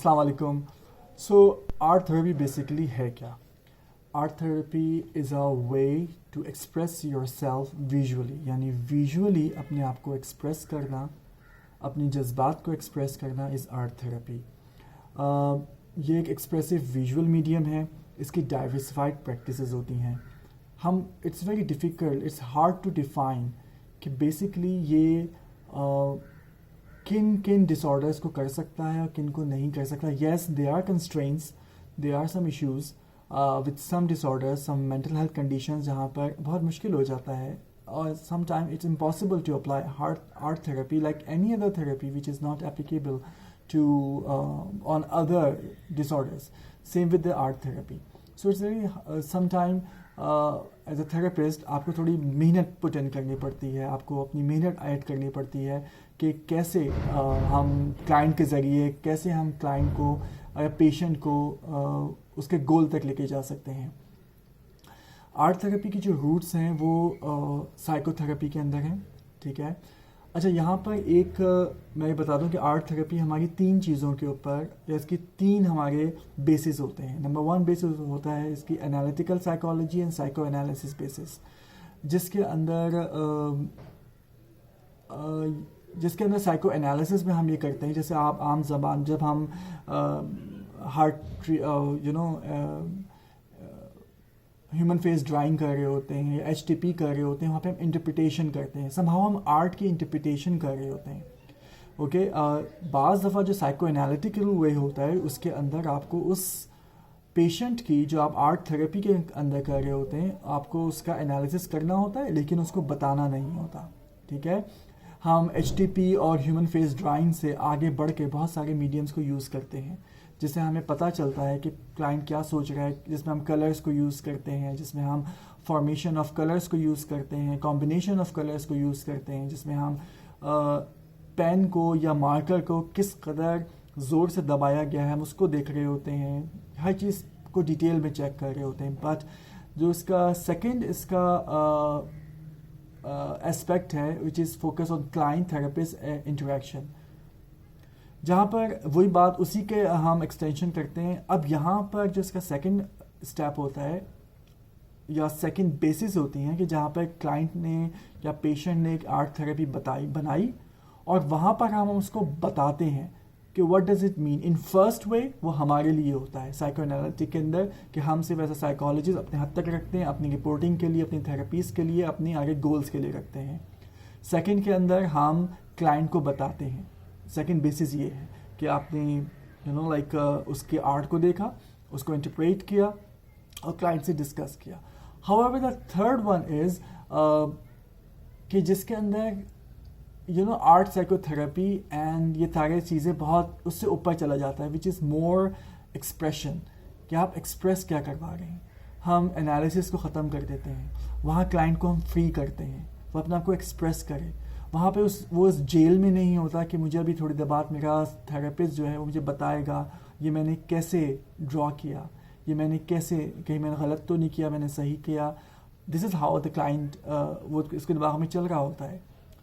अस्सलाम वालेकुम. So art therapy basically है क्या? Art therapy is a way to express yourself visually, यानी visually अपने आप को express करना, अपनी जज्बात को express करना is art therapy. ये एक expressive visual medium है, इसकी diversified practices होती हैं. it's very difficult, it's hard to define कि basically ये किन किन डिसऑर्डर्स को कर सकता है और किन को नहीं कर सकता. Yes, they are constraints, they are some issues with some disorders, some mental health conditions जहाँ पर बहुत मुश्किल हो जाता है और some time it's impossible to apply art therapy like any other therapy which is not applicable to on other disorders. Same with the art therapy. So it's very sometime as a therapist आपको थोड़ी मेहनत put in करनी पड़ती है, आपको अपनी मेहनत add करनी पड़ती है कि कैसे हम क्लाइंट के ज़रिए कैसे हम क्लाइंट को या पेशेंट को उसके गोल तक लेके जा सकते हैं. आर्ट थेरेपी की जो रूट्स हैं वो साइकोथेरेपी के अंदर हैं. ठीक है. अच्छा, यहाँ पर एक मैं बता दूं कि आर्ट थेरेपी हमारी 3 चीज़ों के ऊपर या इसकी 3 हमारे बेसिस होते हैं. नंबर 1 बेसिस होता है इसकी analytical psychology and psycho analysis basis, जिसके अंदर साइको एनालिसिस में हम ये करते हैं. जैसे आप आम ज़बान जब हम ह्यूमन फेस ड्राइंग कर रहे होते हैं या HTP कर रहे होते हैं, वहाँ पे हम इंटरप्रिटेशन करते हैं. समहाउ हम आर्ट की इंटरप्रिटेशन कर रहे होते हैं. ओके. बाज़ दफ़ा जो साइको एनालिटिकल वे होता है उसके अंदर आपको उस पेशेंट की जो आप आर्ट थेरेपी के अंदर कर रहे होते हैं आपको उसका एनालिसिस करना होता है, लेकिन उसको बताना नहीं होता. ठीक है. हम HTP और ह्यूमन फेस ड्राइंग से आगे बढ़ के बहुत सारे मीडियम्स को यूज़ करते हैं जिससे हमें पता चलता है कि क्लाइंट क्या सोच रहा है, जिसमें हम कलर्स को यूज़ करते हैं, जिसमें हम फॉर्मेशन ऑफ कलर्स को यूज़ करते हैं, कॉम्बिनेशन ऑफ कलर्स को यूज़ करते हैं, जिसमें हम पेन को या मार्कर को किस कदर ज़ोर से दबाया गया है हम उसको देख रहे होते हैं, हर चीज़ को डिटेल में चेक कर रहे होते हैं. बट जो इसका सेकेंड एस्पेक्ट है which is focus on client therapist interaction, जहाँ पर वही बात उसी के हम एक्सटेंशन करते हैं. अब यहाँ पर जो इसका सेकंड स्टेप होता है या सेकंड बेसिस होती हैं कि जहाँ पर क्लाइंट ने या पेशेंट ने एक आर्ट थेरेपी बनाई और वहाँ पर हम उसको बताते हैं कि what does it mean in first way. वो हमारे लिए होता है साइको एनालिटिक के अंदर कि हम सिर्फ ऐसा साइकोलॉजिस्ट अपने हद तक रखते हैं, अपनी रिपोर्टिंग के लिए, अपनी थेरेपीज़ के लिए, अपनी आगे गोल्स के लिए रखते हैं. सेकेंड के अंदर हम क्लाइंट को बताते हैं. सेकंड बेसिस ये है कि आपने उसके आर्ट को देखा, उसको इंटरप्रेट किया और क्लाइंट से डिस्कस किया. However the third one is कि जिसके अंदर आर्ट साइकोथेरेपी एंड ये सारी चीज़ें बहुत उससे ऊपर चला जाता है विच इज़ मोर एक्सप्रेशन, कि आप एक्सप्रेस क्या करवा रहे हैं. हम एनालिसिस को ख़त्म कर देते हैं, वहाँ क्लाइंट को हम फ्री करते हैं, वो अपने आप को एक्सप्रेस करे. वहाँ पे वो उस जेल में नहीं होता कि मुझे अभी थोड़ी देर बाद मेरा थेरेपिस्ट जो है वो मुझे बताएगा ये मैंने कैसे ड्रॉ किया, ये मैंने कैसे, कहीं मैंने गलत तो नहीं किया, मैंने सही किया. This is how the client वो इसके दिमाग में चल रहा होता है.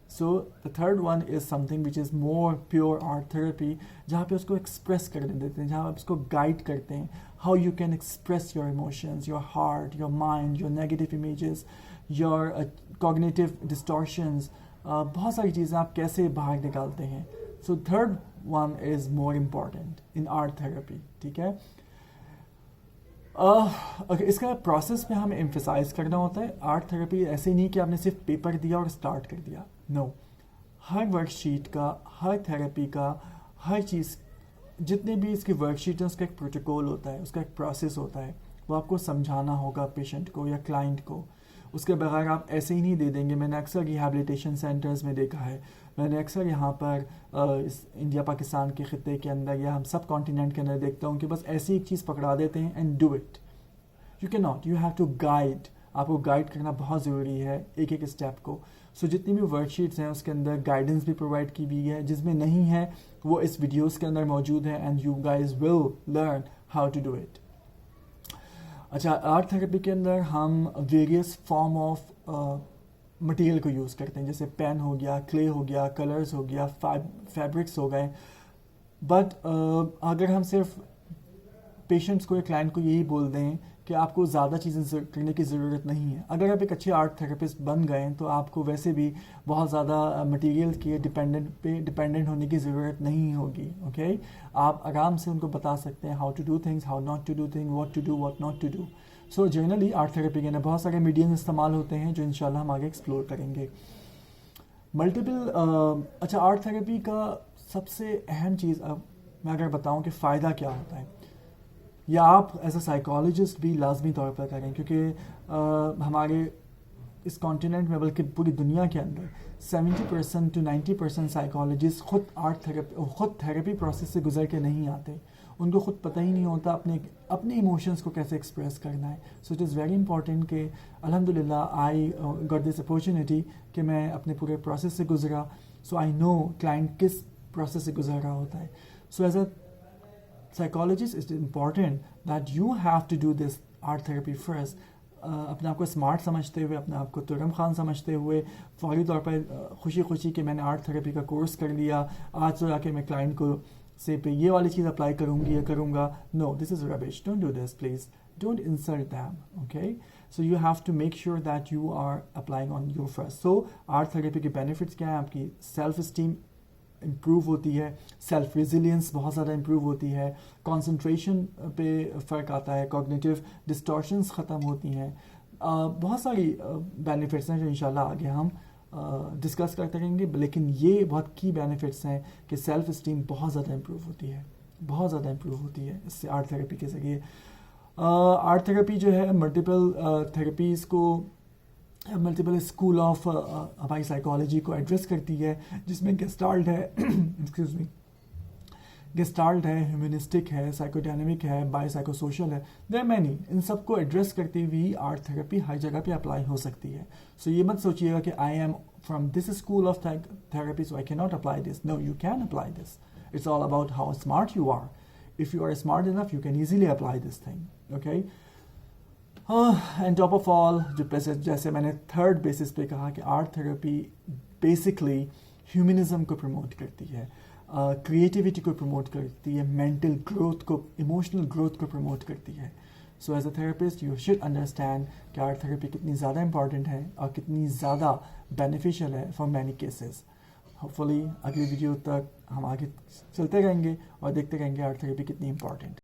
So the third one is something which is more pure art therapy, जहाँ पे उसको एक्सप्रेस करने देते हैं, जहाँ आप उसको गाइड करते हैं how you can express your emotions, your heart, your mind, your negative images, your cognitive distortions, बहुत सारी चीज़ें आप कैसे बाहर निकालते हैं. So third one is more important in art therapy. ठीक है. अगर इसका प्रोसेस में हमें एम्फसाइज करना होता है. आर्ट थेरेपी ऐसे नहीं कि आपने सिर्फ पेपर दिया और स्टार्ट कर दिया. नो, हर वर्कशीट का, हर थेरेपी का, हर चीज़ जितने भी इसकी वर्कशीट हैं उसका एक प्रोटोकॉल होता है, उसका एक प्रोसेस होता है. वो आपको समझाना होगा पेशेंट को या क्लाइंट को. उसके बगैर आप ऐसे ही नहीं दे देंगे. मैंने अक्सर रिहैबिलिटेशन सेंटर्स में देखा है, मैंने अक्सर यहाँ पर इस इंडिया पाकिस्तान के ख़ित्ते के अंदर या हम सब कॉन्टिनेंट के अंदर देखता हूँ कि बस ऐसी एक चीज़ पकड़ा देते हैं and do it. You can not, you have to guide. आपको गाइड करना बहुत ज़रूरी है एक एक स्टेप को. सो जितनी भी वर्कशीट्स हैं उसके अंदर गाइडेंस भी प्रोवाइड की हुई है, जिसमें नहीं है वो इस वीडियोज़ के अंदर मौजूद है and you guys will learn how to do it. अच्छा, आर्ट थेरेपी के अंदर हम वेरियस फॉर्म ऑफ मटेरियल को यूज़ करते हैं, जैसे पेन हो गया, क्ले हो गया, कलर्स हो गया, फैब्रिक्स हो गए. بٹ اگر ہم صرف پیشنٹس کو یا کلائنٹ کو یہی بول دیں کہ آپ کو زیادہ چیزیں کرنے کی ضرورت نہیں ہے، اگر آپ ایک اچھے آرٹ تھراپسٹ بن گئے تو آپ کو ویسے بھی بہت زیادہ مٹیریل کے ڈپینڈنٹ ہونے کی ضرورت نہیں ہوگی. اوکے، آپ آرام سے ان کو بتا سکتے ہیں how to do things, how not to do thing, what to do, what not to do. So generally art therapy کے اندر بہت سارے میڈیم استعمال ہوتے ہیں جو انشاءاللہ ہم آگے ایکسپلور کریں گے. ملٹیپل اچھا، آرٹ تھراپی کا سب سے اہم چیز اب میں اگر بتاؤں کہ فائدہ کیا ہوتا ہے، یا آپ ایز اے سائیکالوجسٹ بھی لازمی طور پر کریں، کیونکہ ہمارے اس کانٹیننٹ میں بلکہ پوری دنیا کے اندر 70% to 90% سائیکالوجسٹ خود تھراپی پروسیس سے گزر کے نہیں آتے. ان کو خود پتہ ہی نہیں ہوتا اپنے ایموشنس کو کیسے ایکسپریس کرنا ہے. So it is very important کہ الحمدللہ آئی گاٹ دس اپارچونیٹی کہ میں اپنے پورے پروسیس سے گزرا. سو آئی نو کلائنٹ کس پروسیس سے گزر رہا ہوتا ہے. So as a psychologist it's important that you have to do this art therapy first. اپنے آپ کو اسمارٹ سمجھتے ہوئے، اپنے آپ کو ترم خان سمجھتے ہوئے، فوری طور پر خوشی کہ میں نے آرٹ تھراپی کا کورس کر لیا، آج تو جا کے میں کلائنٹ کو سے پہ یہ والی چیز اپلائی کروں گی یا کروں گا. نو، this is rubbish. Don't do this please. Don't insult them. Okay, so you have to make sure that you are applying on your first. So art therapy کے بینیفٹس کیا ہیں؟ آپ کی سیلف اسٹیم امپروو ہوتی ہے، self resilience بہت زیادہ improve ہوتی ہے، کانسنٹریشن پہ فرق آتا ہے، کوگنیٹیو ڈسٹورشنس ختم ہوتی ہیں. بہت ساری بینیفٹس ہیں جو انشاءاللہ آگے ہم ڈسکس کرتے رہیں گے، لیکن یہ بہت کی بینیفٹس ہیں کہ سیلف اسٹیم بہت زیادہ امپروو ہوتی ہے اس سے آرٹ تھراپی کے ذریعے. آرٹ تھراپی جو ہے ملٹیپل تھراپیز کو، ملٹیپل اسکول آف ہماری سائیکالوجی کو ایڈریس کرتی ہے، جس میں گیسٹالٹ ہے گیسٹالٹ ہے، ہیومنسٹک ہے، سائیکو ڈائنمک ہے، بایو سائیکو سوشل ہے. There are many. ان سب کو ایڈریس کرتے ہوئے آرٹ تھراپی ہر جگہ پہ اپلائی ہو سکتی ہے. سو یہ مت سوچیے گا کہ I am from this school of therapy so I can not apply this. No, you can apply this. It's all about how smart you are. If you are smart enough you can easily apply this thing. Okay, and top of all, جیسے میں نے third basis پہ کہا کہ art therapy basically humanism کو promote کرتی ہے، creativity کو پروموٹ کرتی ہے، مینٹل گروتھ کو، ایموشنل گروتھ کو پروموٹ کرتی ہے. So as a therapist you should understand کہ آرٹ تھراپی کتنی زیادہ امپورٹنٹ ہے اور کتنی زیادہ بینیفیشیل ہے فار مینی کیسز. ہوپ فلی اگلی ویڈیو تک ہم آگے چلتے رہیں گے اور دیکھتے رہیں گے آرٹ تھراپی کتنی امپورٹنٹ ہے.